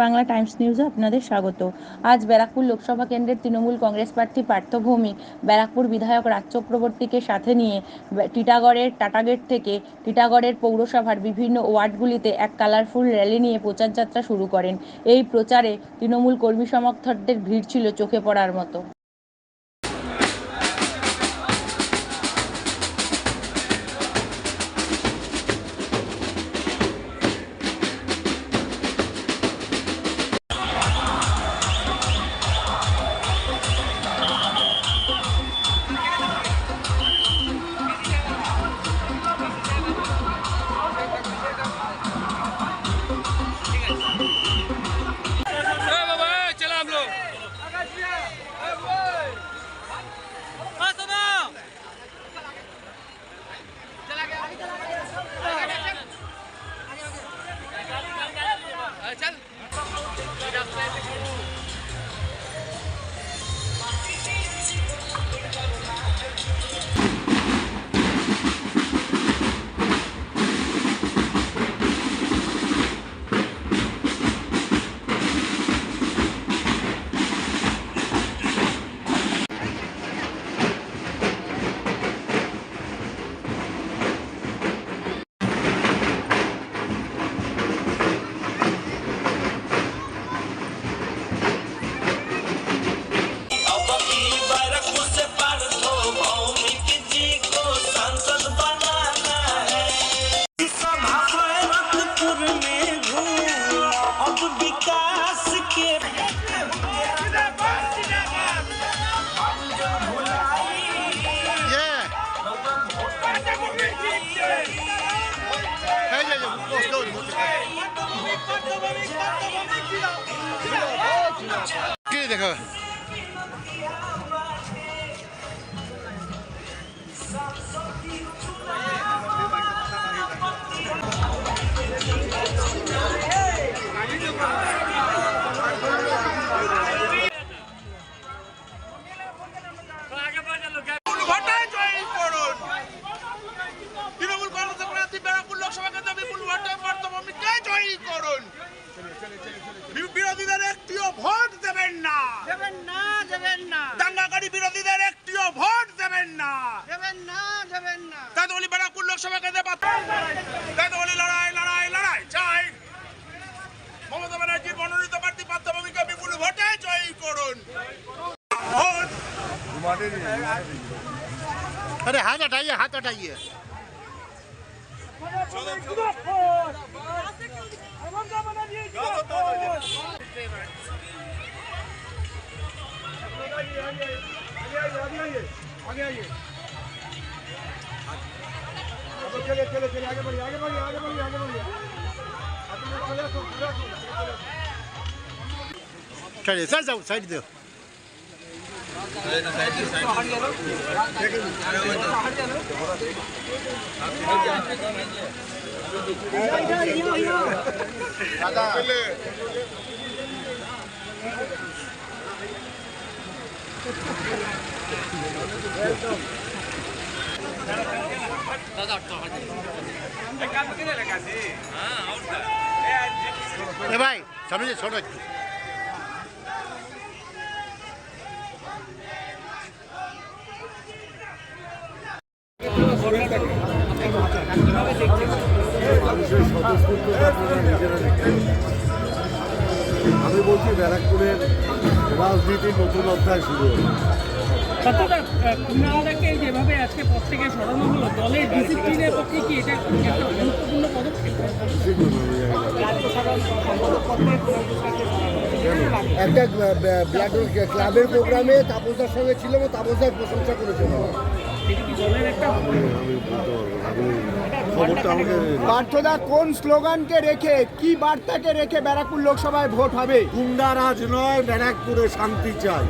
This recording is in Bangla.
বাংলা টাইমস নিউজে আপনাদের স্বাগত। আজ ব্যারাকপুর লোকসভা কেন্দ্রের তৃণমূল কংগ্রেস প্রার্থী পার্থ ভৌমিক ব্যারাকপুর বিধায়ক রাজ চক্রবর্তীকে সাথে নিয়ে টিটাগড়ের টাটাগেট থেকে টিটাগড়ের পৌরসভার বিভিন্ন ওয়ার্ডগুলিতে এক কালারফুল র্যালি নিয়ে প্রচার যাত্রা শুরু করেন। এই প্রচারে তৃণমূল কর্মী সমর্থকদের ভিড় ছিল চোখে পড়ার মতো। देखो বিরোধীদের একটিও ভোট দেবেন না, দাঙ্গাকারী বিরোধীদের একটিও ভোট দেবেন না। তাই তো বলি ব্যারাকপুর লোকসভা কেন্দ্রে তাই তো বলি লড়াই লড়াই লড়াই চাই। মমতা ব্যানার্জির মনোনীত প্রার্থী পার্থ ভৌমিককে বিপুল ভোটে জয়ী করুন। अरे हाथ हटाइए, हाथ हटाइए। आगे आइए, चलिए चलिए चलिए, आगे बढ़िए आगे बढ़िए आगे बढ़िए आगे बढ़िए। चलिए सर जाओ, साइड दो। ए भाई सामने से छोड़ो। আমি বলছি ব্যারাকপুরের রাজনীতির নতুন অধ্যায় শুরু হলো। কতটা কুণালদাকে যেভাবে আজকে পদ থেকে সরানো হলো, দলের ডিসিপ্লিনের পক্ষে কি এটা একটা গুরুত্বপূর্ণ পদক্ষেপ? একটা ক্লাবের প্রোগ্রামে তাপসদার সঙ্গে ছিল, তাপসদার প্রশংসা করেছিল। পার্থদা কোন স্লোগানকে রেখে, কি বার্তাকে রেখে ব্যারাকপুর লোকসভায় ভোট হবে? গুন্ডারাজ নয়, ব্যারাকপুরে শান্তি চাই।